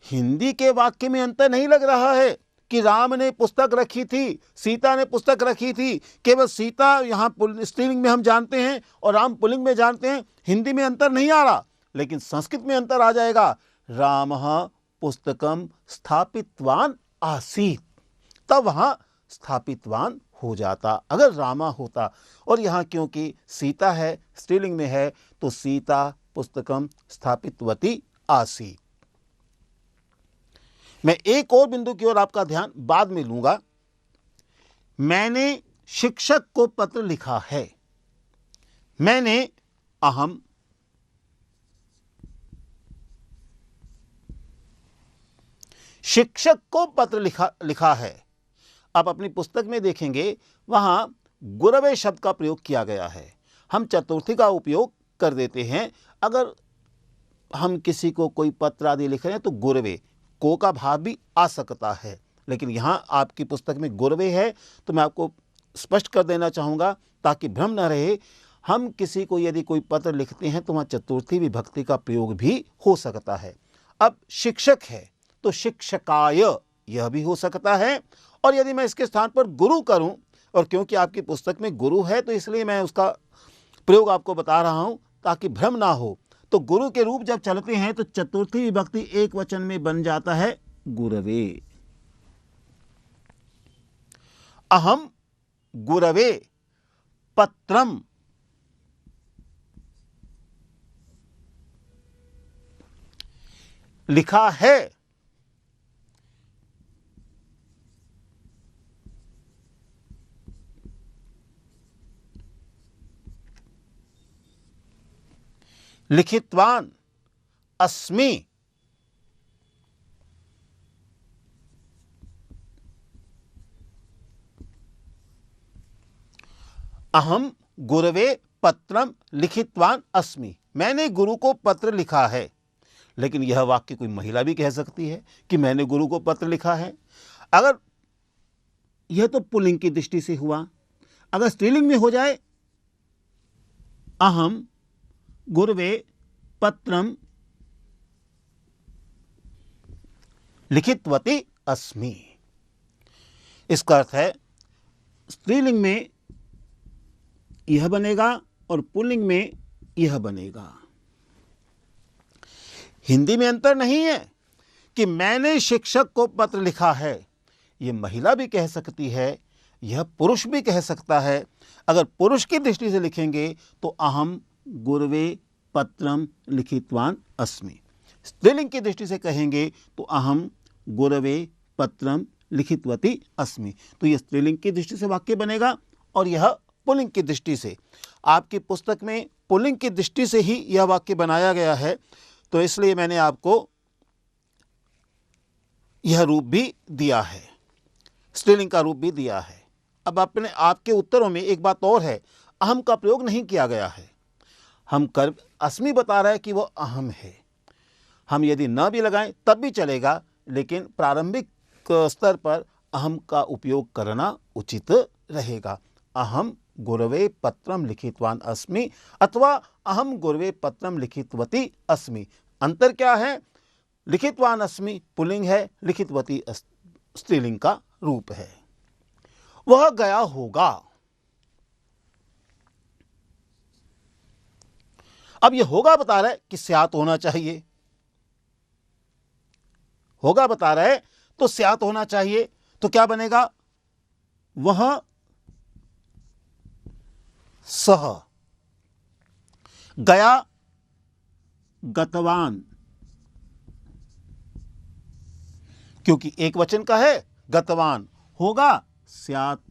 हिंदी के वाक्य में अंतर नहीं लग रहा है कि राम ने पुस्तक रखी थी, सीता ने पुस्तक रखी थी। केवल सीता यहां स्त्रीलिंग में हम जानते हैं और राम पुल्लिंग में जानते हैं। हिंदी में अंतर नहीं आ रहा, लेकिन संस्कृत में अंतर आ जाएगा। रामः पुस्तकम स्थापितवान आसीत, तब वहां स्थापितवान हो जाता अगर रामा होता। और यहां क्योंकि सीता है, स्त्रीलिंग में है, तो सीता पुस्तकम स्थापितवती आसीत। मैं एक और बिंदु की ओर आपका ध्यान बाद में लूंगा। मैंने शिक्षक को पत्र लिखा है। मैंने, अहम, शिक्षक को पत्र लिखा है। आप अपनी पुस्तक में देखेंगे वहां गुरवे शब्द का प्रयोग किया गया है। हम चतुर्थी का उपयोग कर देते हैं। अगर हम किसी को कोई पत्र आदि लिख रहे हैं तो गुरवे, को का भाव भी आ सकता है, लेकिन यहां आपकी पुस्तक में गुरवे है तो मैं आपको स्पष्ट कर देना चाहूंगा ताकि भ्रम न रहे। हम किसी को यदि कोई पत्र लिखते हैं तो वहां चतुर्थी विभक्ति का प्रयोग भी हो सकता है। अब शिक्षक है तो शिक्षकाय यह भी हो सकता है। और यदि मैं इसके स्थान पर गुरु करूं, और क्योंकि आपकी पुस्तक में गुरु है तो इसलिए मैं उसका प्रयोग आपको बता रहा हूं ताकि भ्रम ना हो। तो गुरु के रूप जब चलते हैं तो चतुर्थी विभक्ति एक वचन में बन जाता है गुरवे। अहम गुरवे पत्रम, लिखा है। लिखितवान अस्मि, अहम गुरवे पत्रम लिखितवान अस्मि। मैंने गुरु को पत्र लिखा है। लेकिन यह वाक्य कोई महिला भी कह सकती है कि मैंने गुरु को पत्र लिखा है। अगर यह तो पुल्लिंग की दृष्टि से हुआ। अगर स्त्रीलिंग में हो जाए, अहम गुरवे पत्रम लिखितवती अस्मि, इसका अर्थ है स्त्रीलिंग में यह बनेगा और पुल्लिंग में यह बनेगा। हिंदी में अंतर नहीं है कि मैंने शिक्षक को पत्र लिखा है, यह महिला भी कह सकती है, यह पुरुष भी कह सकता है। अगर पुरुष की दृष्टि से लिखेंगे तो अहम गुरवे पत्रम लिखितवान अस्मि। स्त्रीलिंग की दृष्टि से कहेंगे तो अहम गुरवे पत्रम लिखितवती अस्मि। तो यह स्त्रीलिंग की दृष्टि से वाक्य बनेगा और यह पुल्लिंग की दृष्टि से। आपकी पुस्तक में पुल्लिंग की दृष्टि से ही यह वाक्य बनाया गया है, तो इसलिए मैंने आपको यह रूप भी दिया है, स्त्रीलिंग का रूप भी दिया है। अब अपने आपके उत्तरों में एक बात और है, अहम का प्रयोग नहीं किया गया है। हम कर अस्मि बता रहा है कि वह अहम है। हम यदि न भी लगाएं तब भी चलेगा, लेकिन प्रारंभिक स्तर पर अहम का उपयोग करना उचित रहेगा। अहम गुरवे पत्रम लिखितवान अस्मि अथवा अहम गुरवे पत्रम लिखितवती अस्मि। अंतर क्या है? लिखितवान अस्मि पुल्लिंग है, लिखितवती स्त्रीलिंग का रूप है। वह गया होगा। अब यह होगा बता रहा है कि स्यात होना चाहिए। होगा बता रहा है तो स्यात होना चाहिए। तो क्या बनेगा? वह सह गया गतवान, क्योंकि एक वचन का है गतवान, होगा स्यात।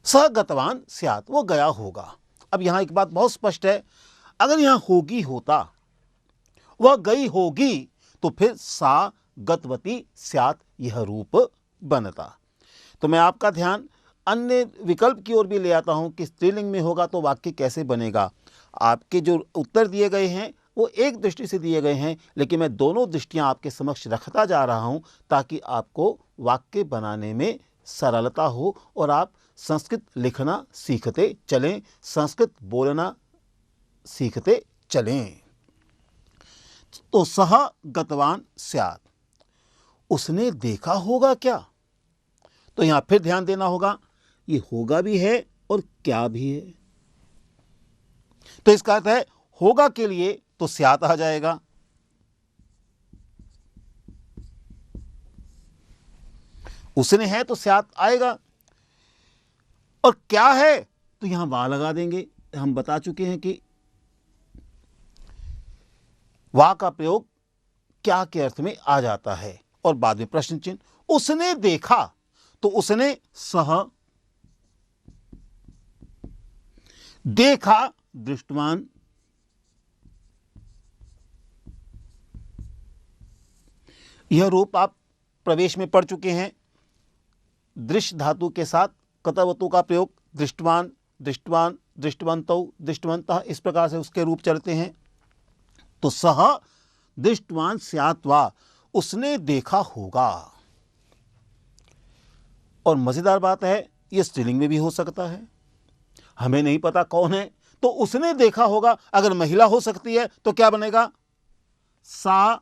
सह गतवान स्यात, वो गया होगा। अब यहां एक बात बहुत स्पष्ट है, अगर यहां होगी होता, वह गई होगी, तो फिर सा गतवती स्यात यह रूप बनता। तो मैं आपका ध्यान अन्य विकल्प की ओर भी ले आता हूं कि स्त्रीलिंग में होगा तो वाक्य कैसे बनेगा। आपके जो उत्तर दिए गए हैं वो एक दृष्टि से दिए गए हैं, लेकिन मैं दोनों दृष्टियां आपके समक्ष रखता जा रहा हूं ताकि आपको वाक्य बनाने में सरलता हो और आप संस्कृत लिखना सीखते चलें, संस्कृत बोलना सीखते चलें। तो सह गतवान स्यात्, उसने देखा होगा क्या? तो यहां फिर ध्यान देना होगा, ये होगा भी है और क्या भी है। तो इसका अर्थ है होगा के लिए तो स्यात् आ जाएगा, उसने है तो स्यात् आएगा, और क्या है तो यहां वा लगा देंगे। हम बता चुके हैं कि वा का प्रयोग क्या के अर्थ में आ जाता है, और बाद में प्रश्न चिन्ह। उसने देखा तो उसने सह देखा दृष्टवान, यह रूप आप प्रवेश में पढ़ चुके हैं। दृश्य धातु के साथ कतवतु का प्रयोग, दृष्टवान, दृष्टवान, दृष्टवंतौ, दृष्टवंतः, इस प्रकार से उसके रूप चलते हैं। तो सह दृष्टवान स्यात् वा, उसने देखा होगा। और मजेदार बात है, यह स्त्रीलिंग में भी हो सकता है। हमें नहीं पता कौन है, तो उसने देखा होगा। अगर महिला हो सकती है तो क्या बनेगा? सा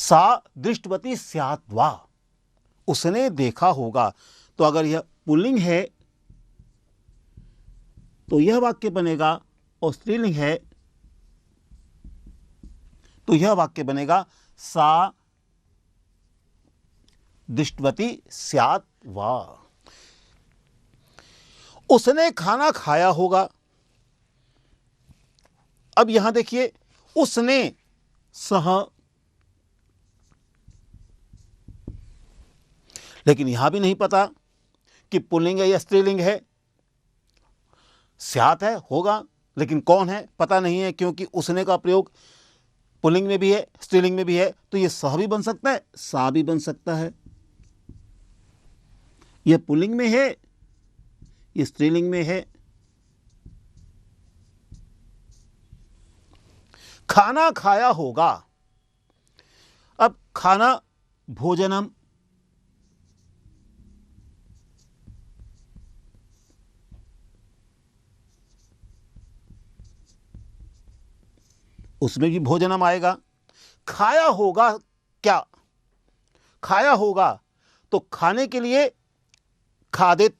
सा दृष्टवती स्यात् वा, उसने देखा होगा। तो अगर यह पुल्लिंग है तो यह वाक्य बनेगा, और स्त्रीलिंग है तो यह वाक्य बनेगा सा दृष्टवती स्यात् वा। उसने खाना खाया होगा। अब यहां देखिए, उसने सह, लेकिन यहां भी नहीं पता कि पुल्लिंग है या स्त्रीलिंग है। स्यात् है, होगा, लेकिन कौन है पता नहीं है, क्योंकि उसने का प्रयोग पुल्लिंग में भी है, स्त्रीलिंग में भी है, तो ये सह भी बन सकता है, सा भी बन सकता है। यह पुल्लिंग में है, ये स्त्रीलिंग में है। खाना खाया होगा। अब खाना भोजनम, उसमें भी भोजनम आएगा। खाया होगा क्या? खाया होगा तो खाने के लिए खादित,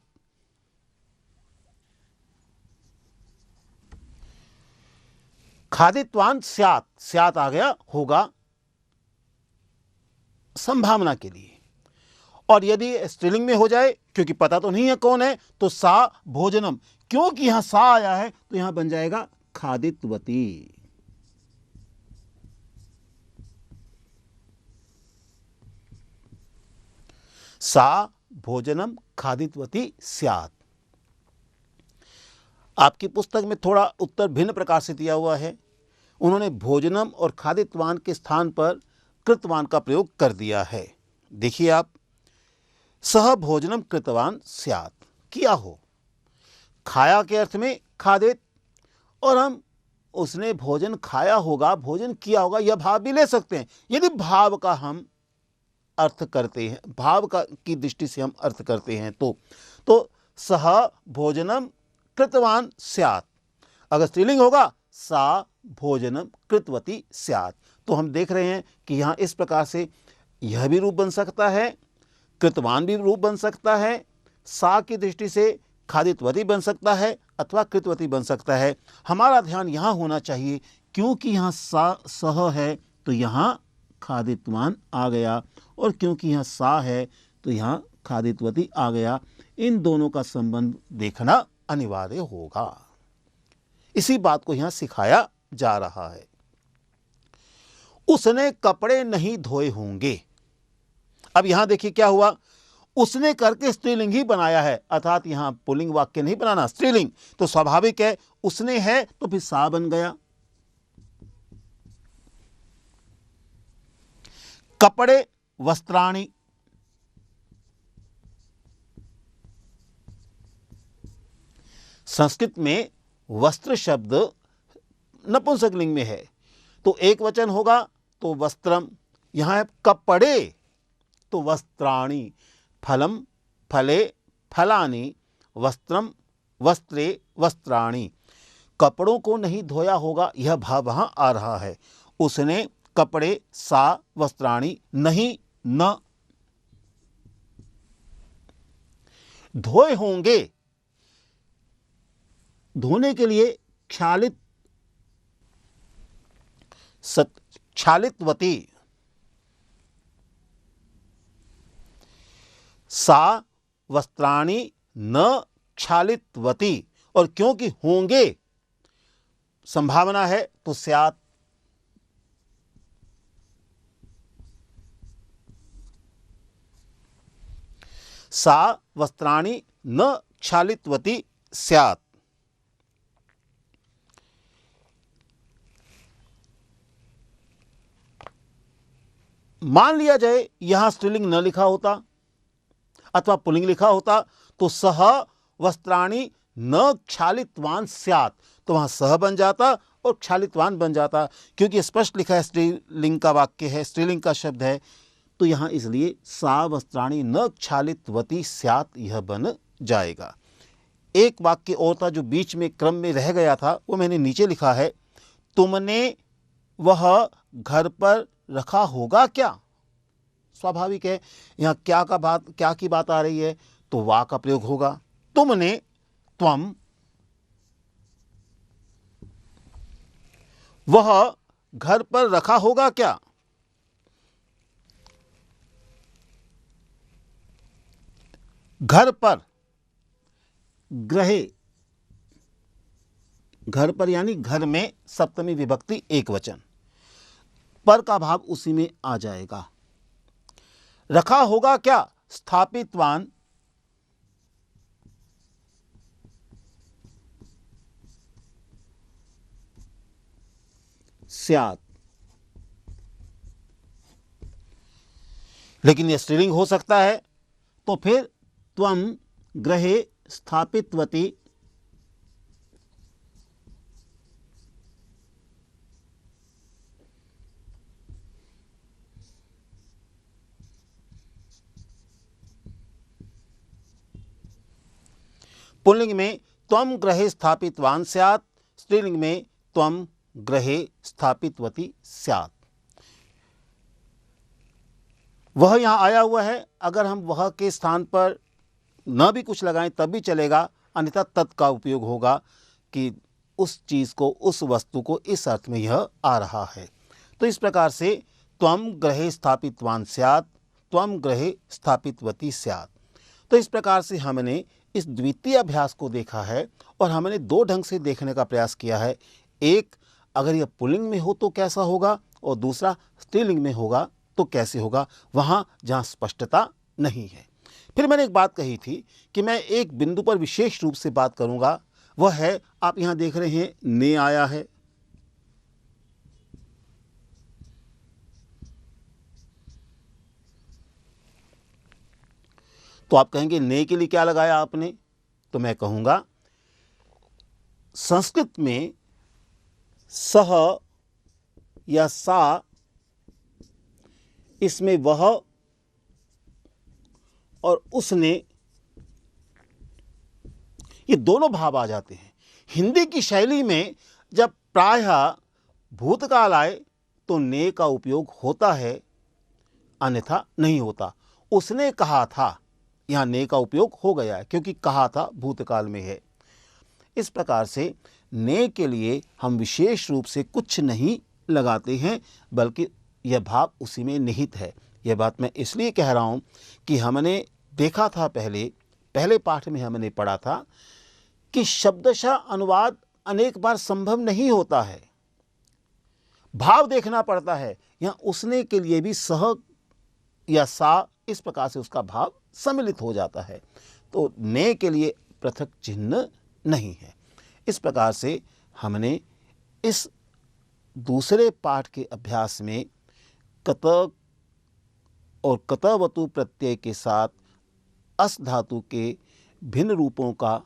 खादित्वान स्यात्, स्यात् आ गया होगा संभावना के लिए। और यदि स्त्रीलिंग में हो जाए, क्योंकि पता तो नहीं है कौन है, तो सा भोजनम, क्योंकि यहां सा आया है तो यहां बन जाएगा खादितवती। सा भोजनम खादितवती स्यात्। आपकी पुस्तक में थोड़ा उत्तर भिन्न प्रकार से दिया हुआ है। उन्होंने भोजनम और खादितवान के स्थान पर कृतवान का प्रयोग कर दिया है। देखिए आप, सह भोजनम कृतवान स्यात्, किया हो, खाया के अर्थ में खादित, और हम उसने भोजन खाया होगा, भोजन किया होगा, यह भाव भी ले सकते हैं। यदि भाव का हम अर्थ करते हैं, भाव का की दृष्टि से हम अर्थ करते हैं तो सह भोजनम कृतवान स्यात्। अगर स्त्रीलिंग होगा सा भोजनम कृतवती स्यात्। तो हम देख रहे हैं कि यहाँ इस प्रकार से यह भी रूप बन सकता है, कृतवान भी रूप बन सकता है, सा की दृष्टि से खादितवती बन सकता है, अथवा कृतवती बन सकता है। हमारा ध्यान यहाँ होना चाहिए, क्योंकि यहाँ सा सह है तो यहाँ खादितवान आ गया, और क्योंकि यहाँ सा है तो यहाँ खादितवती आ गया। इन दोनों का संबंध देखना अनिवार्य होगा। इसी बात को यहाँ सिखाया जा रहा है। उसने कपड़े नहीं धोए होंगे। अब यहां देखिए क्या हुआ, उसने करके स्त्रीलिंग ही बनाया है, अर्थात यहां पुल्लिंग वाक्य नहीं बनाना, स्त्रीलिंग। तो स्वाभाविक है, उसने है तो फिर सा बन गया। कपड़े वस्त्राणि, संस्कृत में वस्त्र शब्द नपुंसकलिंग में है, तो एक वचन होगा तो वस्त्रम। यहां है कपड़े तो वस्त्राणि, फलम फले फलानि, वस्त्रम वस्त्रे वस्त्राणि। कपड़ों को नहीं धोया होगा, यह भाव वहां आ रहा है। उसने कपड़े, सा वस्त्राणि, नहीं न। धोए होंगे, धोने के लिए क्षालित, क्षालितवती, सा वस्त्राणि न क्षालितवती, और क्योंकि होंगे संभावना है तो स्यात्। सा वस्त्राणि न क्षालितवती स्यात्। मान लिया जाए यहां स्त्रीलिंग न लिखा होता अथवा पुल्लिंग लिखा होता, तो सह वस्त्राणि न क्षालितवान स्यात्, तो वहां सह बन जाता और क्षालितवान बन जाता। क्योंकि स्पष्ट लिखा है, स्त्रीलिंग का वाक्य है, स्त्रीलिंग का शब्द है, तो यहां इसलिए सा वस्त्राणि न क्षालितवती स्यात् यह बन जाएगा। एक वाक्य और था जो बीच में क्रम में रह गया था, वो मैंने नीचे लिखा है, तुमने वह घर पर रखा होगा क्या। स्वाभाविक है, यहां क्या की बात आ रही है, तो वा का प्रयोग होगा। तुमने, त्वम, वह घर पर रखा होगा क्या। घर पर, ग्रहे, घर पर यानी घर में, सप्तमी विभक्ति एक वचन, पर का भाव उसी में आ जाएगा। रखा होगा क्या, स्थापितवान, स्यात्। लेकिन यह स्त्रीलिंग हो सकता है, तो फिर त्वं गृहे स्थापितवती, पुल्लिंग में त्वं गृहे स्थापितवान स्यात्, स्त्रीलिंग में त्वं गृहे स्थापितवती स्यात्। वह यहाँ आया हुआ है, अगर हम वह के स्थान पर न भी कुछ लगाएं तब भी चलेगा, अन्यथा तत् का उपयोग होगा कि उस चीज़ को, उस वस्तु को इस अर्थ में यह आ रहा है। तो इस प्रकार से त्वं गृहे स्थापितवान स्यात्, त्वं गृहे स्थापितवती स्यात्। तो इस प्रकार से हमने इस द्वितीय अभ्यास को देखा है और हमने दो ढंग से देखने का प्रयास किया है। एक, अगर यह पुल्लिंग में हो तो कैसा होगा, और दूसरा स्त्रीलिंग में होगा तो कैसे होगा, वहाँ जहाँ स्पष्टता नहीं है। फिर मैंने एक बात कही थी कि मैं एक बिंदु पर विशेष रूप से बात करूँगा, वह है, आप यहाँ देख रहे हैं ने आया है, तो आप कहेंगे ने के लिए क्या लगाया आपने, तो मैं कहूँगा संस्कृत में सह या सा, इसमें वह और उसने, ये दोनों भाव आ जाते हैं। हिंदी की शैली में जब प्रायः भूतकाल आए तो ने का उपयोग होता है, अन्यथा नहीं होता। उसने कहा था, यहाँ ने का उपयोग हो गया है क्योंकि कहा था भूतकाल में है। इस प्रकार से ने के लिए हम विशेष रूप से कुछ नहीं लगाते हैं, बल्कि यह भाव उसी में निहित है। यह बात मैं इसलिए कह रहा हूँ कि हमने देखा था पहले पाठ में हमने पढ़ा था कि शब्दशः अनुवाद अनेक बार संभव नहीं होता है, भाव देखना पड़ता है। यहाँ उसने के लिए भी सह या सा, इस प्रकार से उसका भाव सम्मिलित हो जाता है, तो ने के लिए पृथक चिन्ह नहीं है। इस प्रकार से हमने इस दूसरे पाठ के अभ्यास में कत और कतवतु प्रत्यय के साथ अस धातु के भिन्न रूपों का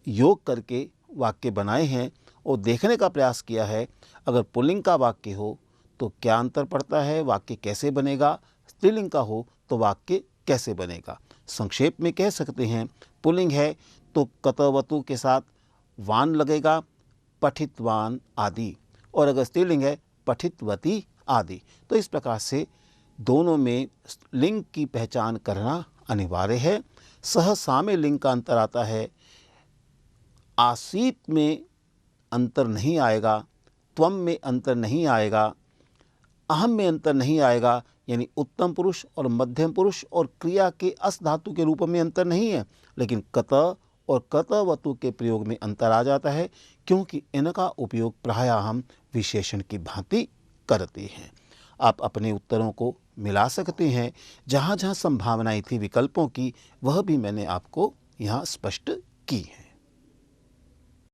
योग करके वाक्य बनाए हैं और देखने का प्रयास किया है, अगर पुल्लिंग का वाक्य हो तो क्या अंतर पड़ता है, वाक्य कैसे बनेगा, स्त्रीलिंग का हो तो वाक्य कैसे बनेगा। संक्षेप में कह सकते हैं, पुल्लिंग है तो कतवतु के साथ वान लगेगा, पठितवान आदि, और अगर स्त्रीलिंग है पठितवती आदि। तो इस प्रकार से दोनों में लिंग की पहचान करना अनिवार्य है। सहसा में लिंग का अंतर आता है, आसीत में अंतर नहीं आएगा, त्वम में अंतर नहीं आएगा, अहम में अंतर नहीं आएगा, यानी उत्तम पुरुष और मध्यम पुरुष और क्रिया के अस धातु के रूप में अंतर नहीं है, लेकिन कत और कतवतु के प्रयोग में अंतर आ जाता है, क्योंकि इनका उपयोग प्रायः हम विशेषण की भांति करते हैं। आप अपने उत्तरों को मिला सकते हैं, जहाँ जहाँ संभावनाएं थी विकल्पों की, वह भी मैंने आपको यहाँ स्पष्ट की है।